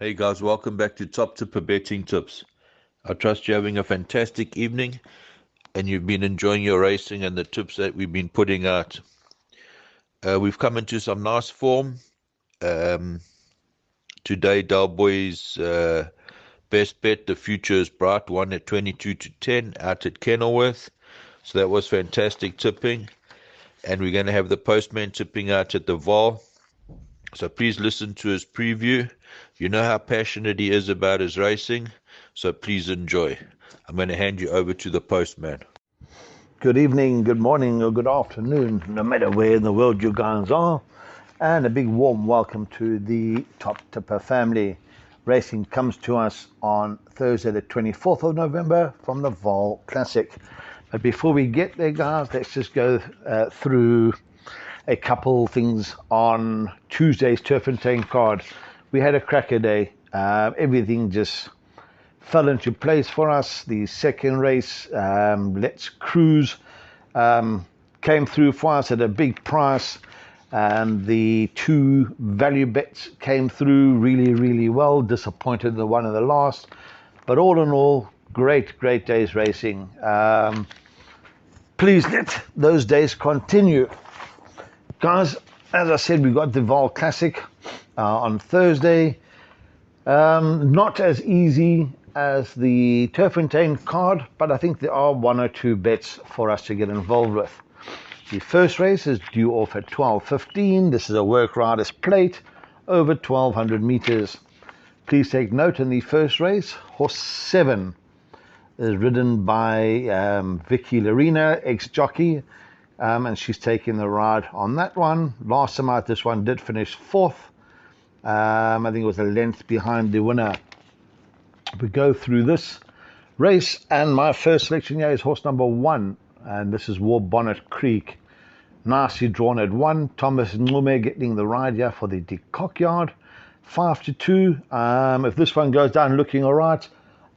Hey guys, welcome back to Top Tipper Betting Tips. I trust you're having a fantastic evening and you've been enjoying your racing and the tips that we've been putting out. We've come into some nice form. Um, Today, Dalboy's best bet, the future is bright, won at 22 to 10 out at Kenilworth. So that was fantastic tipping. And we're going to have the postman tipping out at the Vaal. So please listen to his preview. You know how passionate he is about his racing, so please enjoy. I'm going to hand you over to the postman. Good evening, good morning, or good afternoon, no matter where in the world you guys are. And a big warm welcome to the Top Tipper family. Racing comes to us on Thursday, the 24th of November from the Vaal Classic. But before we get there, guys, let's just go through a couple things on Tuesday's Turpentine card. We had a cracker day. Everything just fell into place for us. The second race, Let's Cruise, came through for us at a big price. And the two value bets came through really well. Disappointed in the one of the last. But all in all, great days racing. Please let those days continue. Guys, as I said, we got the Vaal Classic on Thursday. Not as easy as the Turpentine card, but I think there are one or two bets for us to get involved with. The first race is due off at 12:15. This is a work riders plate over 1200 meters. Please take note, in the first race, horse 7 is ridden by Vicky Larina, ex-jockey, and she's taking the ride on that one. Last time out, this one did finish 4th. I think it was a length behind the winner. We go through this race, and my first selection here is horse number 1, and this is War Bonnet Creek. Nicely drawn at 1. Thomas Nlume getting the ride here for the De Kock yard. 5-2. If this one goes down looking all right,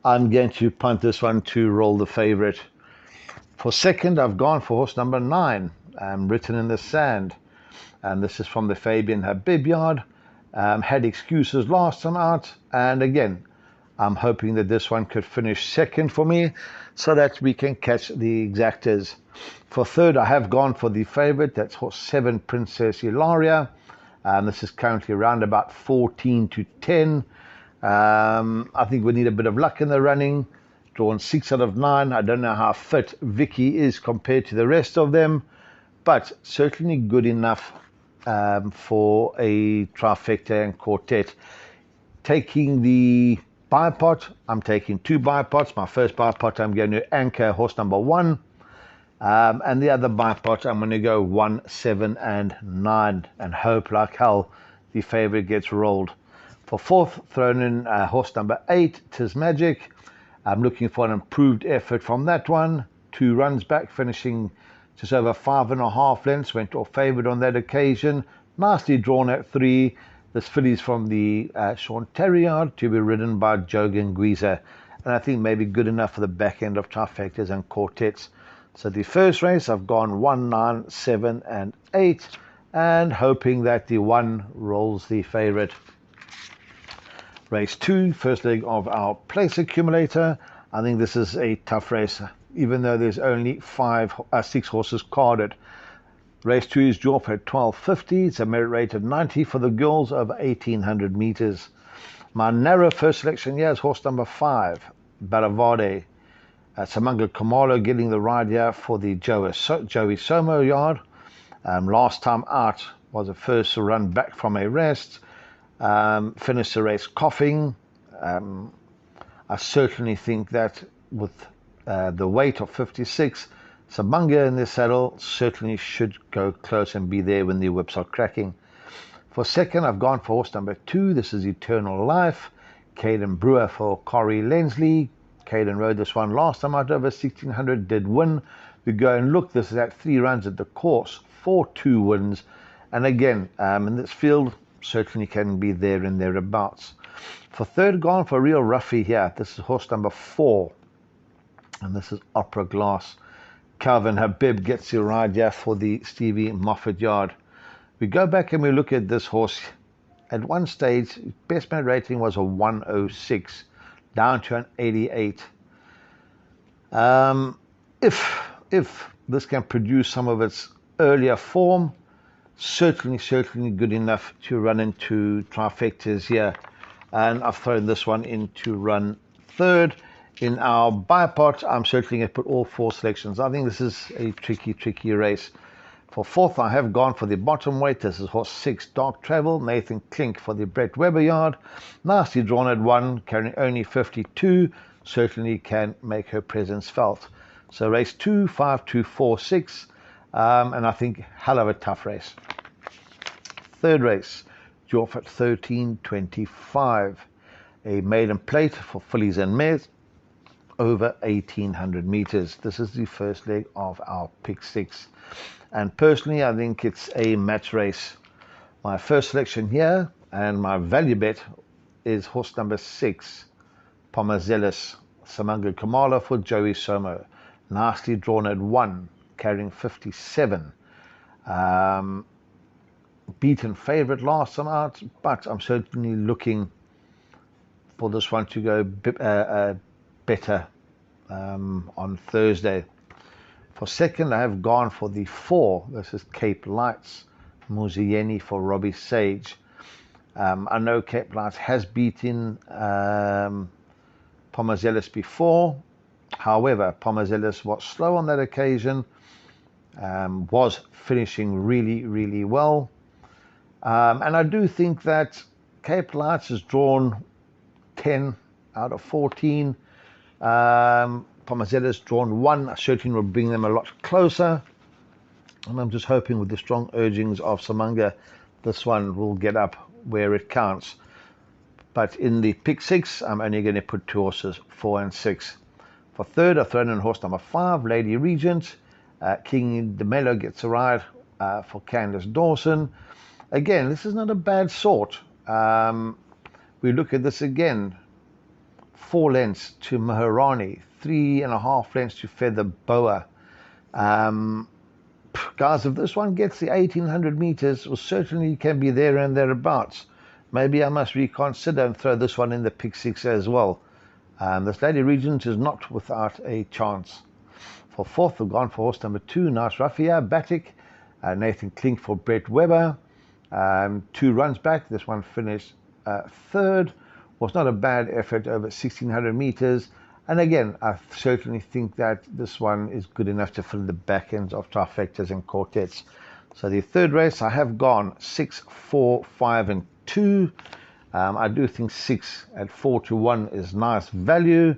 I'm going to punt this one to roll the favorite. For second, I've gone for horse number 9, Written in the Sand. And this is from the Fabian Habib yard. Had excuses last time out, and again, I'm hoping that this one could finish second for me so that we can catch the exactors. For third, I have gone for the favorite. That's horse 7, Princess Ilaria. This is currently around about 14 to 10. I think we need a bit of luck in the running. Drawn 6 out of 9. I don't know how fit Vicky is compared to the rest of them, but certainly good enough for a trifecta and quartet. Taking the bipot, I'm taking 2 bipots. My first bipot, I'm going to anchor horse number 1. And the other bipot, I'm going to go 1, 7, and 9 and hope like hell the favorite gets rolled. For fourth, thrown in horse number 8, Tis Magic. I'm looking for an improved effort from that one. 2 runs back, finishing just over 5.5 lengths. Went off favourite on that occasion. Nicely drawn at 3. This filly's from the Sean Terry yard to be ridden by Jogan Guiza. And I think maybe good enough for the back end of trifectas and quartets. So the first race, I've gone 1, 9, 7, and 8. And hoping that the 1 rolls the favourite. Race 2, first leg of our place accumulator. I think this is a tough race, even though there's only 6 horses carded. Race 2 is due off at 12:50. It's a merit rate of 90 for the girls over 1800 meters. My narrow first selection here is horse number 5, Baravade. Samanga Kamalo getting the ride here for the Joey Somo yard. Last time out was the first to run back from a rest. Finished the race coughing. I certainly think that with the weight of 56, Samanga in the saddle certainly should go close and be there when the whips are cracking. For second, I've gone for horse number 2. This is Eternal Life. Caden Brewer for Corey Lensley. Caden rode this one last time out over 1600, did win. We go and look, this is at 3 runs at the course, 4-2 wins. And again, in this field, certainly can be there and thereabouts. For third, gone for real roughie here. This is horse number 4. And this is Opera Glass. Calvin Habib gets the ride here for the Stevie Moffat yard. We go back and we look at this horse at one stage, best man rating was a 106, down to an 88. If this can produce some of its earlier form, certainly good enough to run into trifectas here. And I've thrown this one in to run third. In our bipot, I'm certainly going to put all 4 selections. I think this is a tricky race. For fourth, I have gone for the bottom weight. This is horse 6, Dark Travel. Nathan Klink for the Brett Weber yard. Nicely drawn at 1, carrying only 52. Certainly can make her presence felt. So race 2, 5, 2, 4, 6. And I think hell of a tough race. Third race, Dwarf at 13.25. A maiden plate for fillies and mares over 1800 meters. This is the first leg of our pick 6. And personally, I think it's a match race. My first selection here and my value bet is horse number 6, Pomazelis, Samanga Kamala for Joey Somo. Nicely drawn at 1, carrying 57. Beaten favourite last time out, but I'm certainly looking for this one to go better on Thursday. For second, I have gone for the 4. This is Cape Lights, Muzieni for Robbie Sage. I know Cape Lights has beaten Pomazelis before. However, Pomazelis was slow on that occasion, was finishing really well. And I do think that Cape Lights has drawn 10 out of 14. Pomazelis drawn 1. I certainly will bring them a lot closer. And I'm just hoping with the strong urgings of Samanga, this one will get up where it counts. But in the pick 6, I'm only going to put 2 horses, 4 and 6. For third, I've thrown in horse number 5, Lady Regent. King DeMello gets a ride for Candace Dawson. Again, this is not a bad sort. We look at this again. 4 lengths to Maharani, 3.5 lengths to Feather Boa. Guys, if this one gets the 1800 meters, well, certainly can be there and thereabouts. Maybe I must reconsider and throw this one in the pick 6 as well. This Lady Regent is not without a chance. For fourth, we've gone for horse number 2, Nice Raffia, Batik. Nathan Klink for Brett Weber. 2 runs back. This one finished third. Was not a bad effort over 1600 meters. And again, I certainly think that this one is good enough to fill the back ends of trifectas and quartets. So the third race, I have gone 6, 4, 5, and 2. I do think 6 at 4-1 is nice value.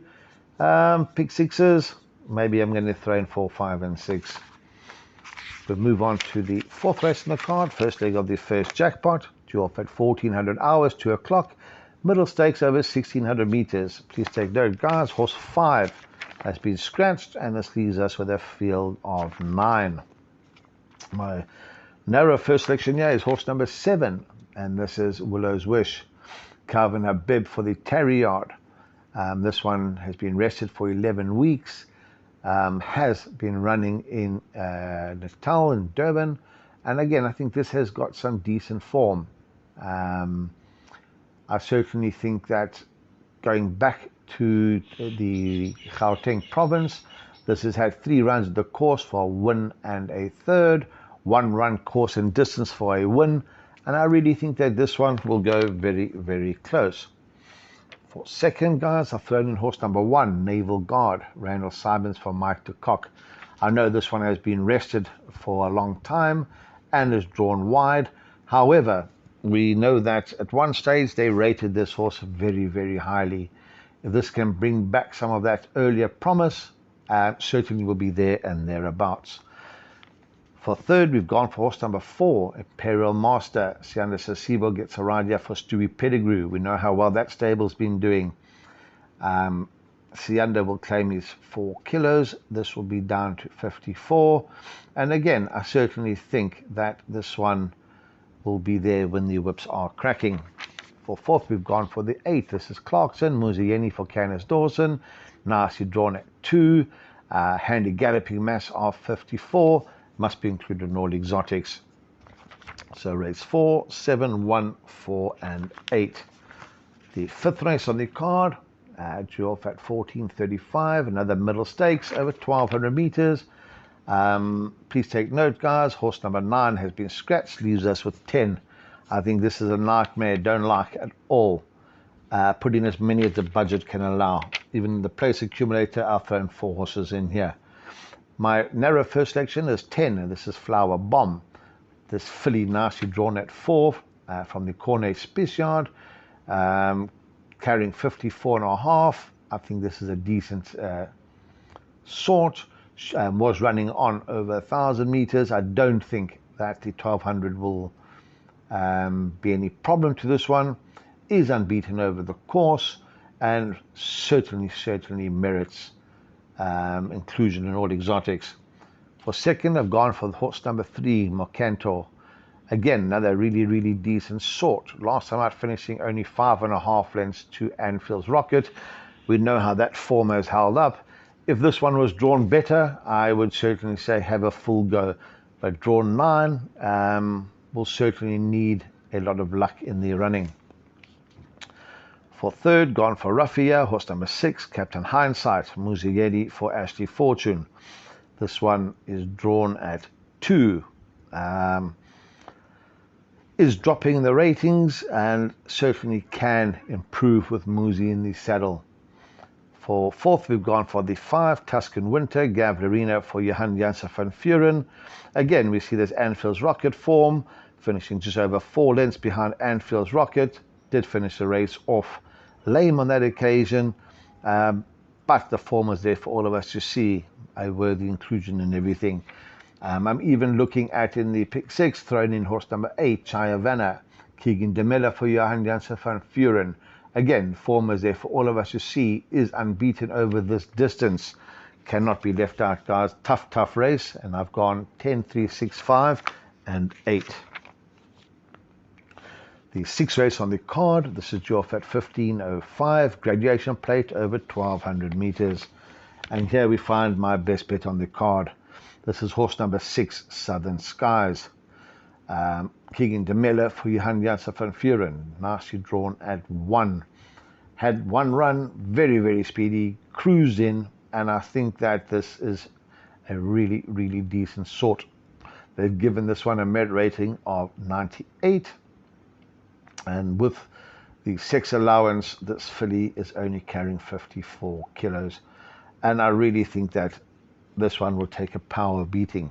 Pick 6s. Maybe I'm going to throw in 4, 5, and 6. We'll move on to the fourth race in the card. First leg of the first jackpot. Due off at 1400 hours, 2 o'clock. Middle stakes over 1600 meters. Please take note, guys. Horse 5 has been scratched, and this leaves us with a field of 9. My narrow first selection here is horse number 7, and this is Willow's Wish. Calvin Habib for the Tarry Yard. This one has been rested for 11 weeks. Has been running in Natal and Durban, and again, I think this has got some decent form. I certainly think that going back to the Gauteng province, this has had 3 runs at the course for a win and a third, 1 run course and distance for a win, and I really think that this one will go very close. For second, guys, I've thrown in horse number 1, Naval Guard, Randall Simons for Mike de Kock. I know this one has been rested for a long time and is drawn wide. However, we know that at one stage they rated this horse very highly. If this can bring back some of that earlier promise, certainly will be there and thereabouts. For third, we've gone for horse number 4, Imperial Master. Sianda Sasibo gets a ride here for Stewie Pettigrew. We know how well that stable's been doing. Sianda will claim his 4 kilos. This will be down to 54. And again, I certainly think that this one will be there when the whips are cracking. For fourth, we've gone for the 8. This is Clarkson, Muzieni for Candace Dawson. Nicely drawn at 2. Handy galloping mass of 54. Must be included in all exotics. So race 4, 7, 1, 4, and 8. The fifth race on the card, due off at 14:35, another middle stakes over 1200 meters. Please take note, guys, horse number 9 has been scratched, leaves us with 10. I think this is a nightmare, don't like at all. Putting as many as the budget can allow. Even the place accumulator, I've thrown 4 horses in here. My narrow first selection is 10, and this is Flower Bomb. This filly nicely drawn at 4 from the Cornet Spiciard, carrying 54.5. I think this is a decent sort. Was running on over 1,000 meters. I don't think that the 1200 will be any problem to this one. Is unbeaten over the course and certainly merits inclusion in all exotics. For second, I've gone for the horse number 3, Mocantor. Again, another really decent sort. Last time out, finishing only 5.5 lengths to Anfield's Rocket. We know how that form has held up. If this one was drawn better, I would certainly say have a full go. But drawn 9 will certainly need a lot of luck in the running. For third, gone for Raffia, horse number 6, Captain Hindsight, Muziedi for Ashley Fortune. This one is drawn at 2. Is dropping in the ratings and certainly can improve with Muzi in the saddle. For fourth, we've gone for the 5, Tuscan Winter, Gavlarina for Johan Janssen van Vuren. Again, we see this Anfield's Rocket form, finishing just over 4 lengths behind Anfield's Rocket. Did finish the race off lame on that occasion, but the form is there for all of us to see, a worthy inclusion in everything. I'm even looking at in the pick 6, thrown in horse number 8, Chayavanna, Keegan de Miller for Johan Janssen van Vuren. Again, form is there for all of us to see, is unbeaten over this distance. Cannot be left out, guys. Tough race, and I've gone 10, 3, 6, 5, and 8. The 6th race on the card, this is due off at 15:05, graduation plate over 1200 meters. And here we find my best bet on the card. This is horse number 6, Southern Skies. Keegan de Miller for Johan Janssen van Vuren, nicely drawn at 1. Had 1 run, very speedy, cruised in, and I think that this is a really decent sort. They've given this one a merit rating of 98. And with the sex allowance, this filly is only carrying 54 kilos. And I really think that this one will take a power beating.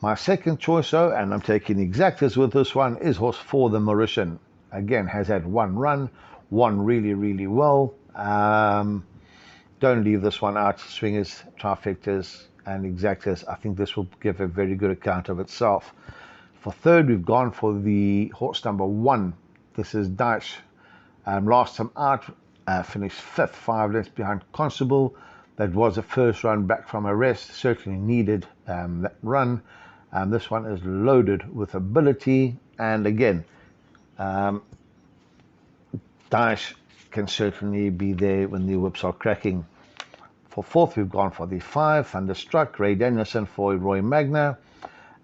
My second choice, though, and I'm taking exactas with this one, is horse 4, the Mauritian. Again, has had 1 run, won really well. Don't leave this one out. Swingers, trifectas, and exactas. I think this will give a very good account of itself. For third, we've gone for the horse number 1. This is Daesh. Last time out, finished 5th, 5 lengths behind Constable. That was a first run back from a rest. Certainly needed that run. This one is loaded with ability. And again, Daesh can certainly be there when the whips are cracking. For fourth, we've gone for the 5, Thunderstruck, Ray Danielson for Roy Magna.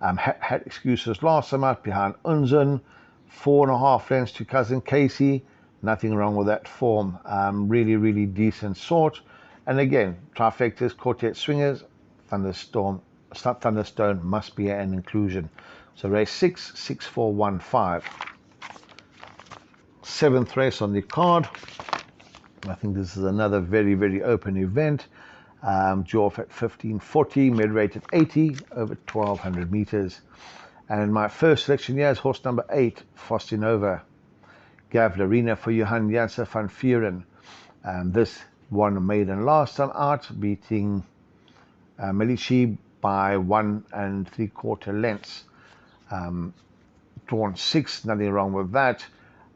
Had excuses last time out behind Unzun. 4.5 lengths to Cousin Casey. Nothing wrong with that form. Really decent sort. And again, trifectas, quartet swingers, Thunderstone must be an inclusion. So race 6, 6, 4, 1, 5. 7th race on the card. I think this is another very open event. Due off at 15:40, mid-rated 80 over 1200 meters. And my first selection here is horse number 8, Fostinova, Gavlarina for Johan Janssen van Vuren. This won a maiden last time out, beating Melishi by 1 3/4 lengths. Drawn 6, nothing wrong with that.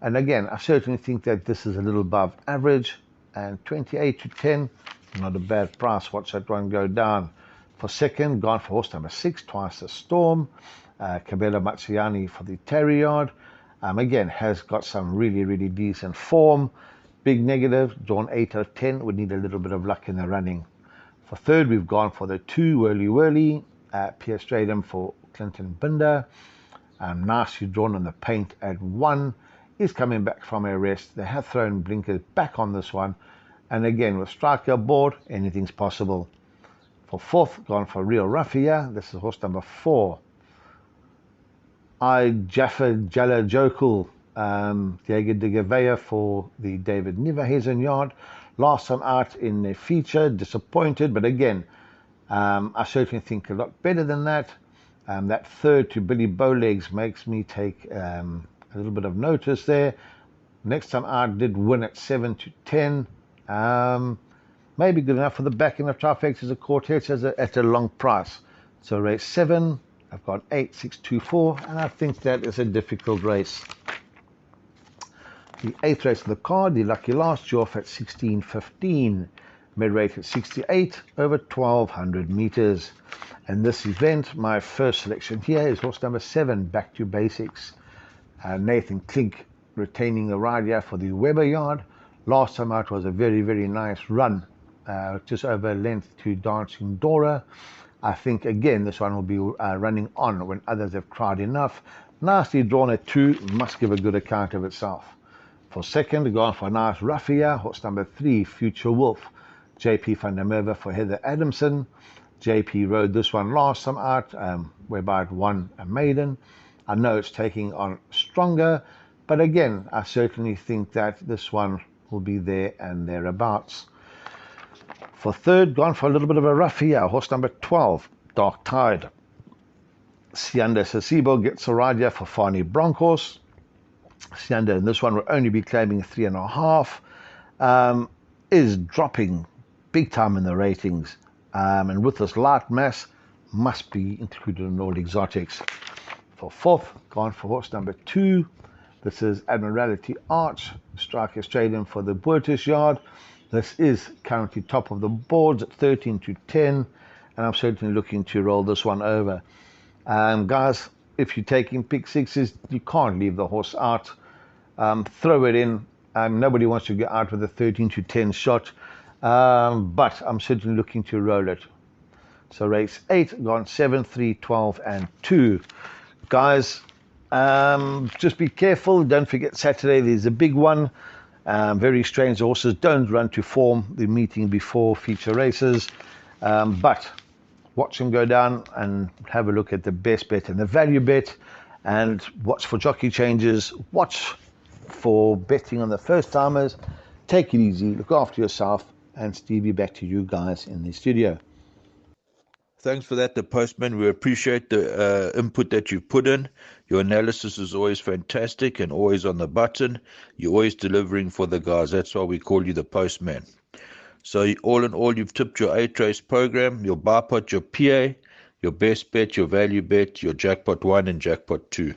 And again, I certainly think that this is a little above average. And 28 to 10, not a bad price. Watch that one go down. For second, gone for horse number 6, Twice the Storm. Cabela Mazziani for the Terriard. Again, has got some really decent form. Big negative, drawn 8 out of 10. Would need a little bit of luck in the running. For third, we've gone for the 2, Whirly Whirly. Pierre Stradum for Clinton Binder. Nicely drawn on the paint at 1. He's coming back from a rest. They have thrown blinkers back on this one. And again, with striker aboard, anything's possible. For 4th, gone for Real Raffia. This is horse number 4. I Jaffa Jala Jokul, Diego de Gavea for the David Niverhazen yard. Last time out in the feature, disappointed, but again, I certainly think a lot better than that. That 3rd to Billy Bowlegs makes me take a little bit of notice there. Next time out did win at 7 to 10. Maybe good enough for the back end of trifectas of quartets at a long price. So race 7, I've got 8, 6, 2, 4, and I think that is a difficult race. The 8th race of the card, the Lucky Last, due off at 16.15. Mid rate at 68 over 1200 meters. And this event, my first selection here is horse number 7, Back to Basics. Nathan Klink retaining the ride here for the Weber yard. Last time out was a very, very nice run, just over length to Dancing Dora. I think, again, this one will be running on when others have cried enough. Nicely drawn at 2, must give a good account of itself. For 2nd, gone for a nice Raffia, horse number 3, Future Wolf. JP van der Merwe for Heather Adamson. JP rode this one last time out, whereby it won a maiden. I know it's taking on stronger, but again, I certainly think that this one will be there and thereabouts. For 3rd, gone for a little bit of a Raffia, horse number 12, Dark Tide. Sianda Sasibo gets a ride here for Fani Broncos. Sianda in this one will only be claiming 3.5. Is dropping big time in the ratings. And with this light mass, must be included in all exotics. For 4th, gone for horse number 2. This is Admiralty Arch, Strike Australian for the Boertis yard. This is currently top of the boards at 13 to 10, and I'm certainly looking to roll this one over. Guys, if you're taking pick sixes, you can't leave the horse out. Throw it in. Nobody wants to get out with a 13 to 10 shot, but I'm certainly looking to roll it. So race 8, gone 7, 3, 12, and 2. Guys, just be careful. Don't forget Saturday there's a big one. Very strange horses don't run to form the meeting before feature races, but watch them go down and have a look at the best bet and the value bet, and watch for jockey changes, watch for betting on the first timers. Take it easy, look after yourself, and Stevie, back to you guys in the studio. Thanks for that, the postman. We appreciate the input that you've put in. Your analysis is always fantastic and always on the button. You're always delivering for the guys. That's why we call you the postman. So all in all, you've tipped your 8-race program, your bar pot, your PA, your best bet, your value bet, your jackpot 1 and jackpot 2.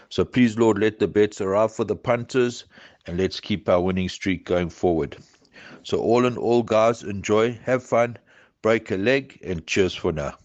So please, Lord, let the bets arrive for the punters, and let's keep our winning streak going forward. So all in all, guys, enjoy, have fun, break a leg, and cheers for now.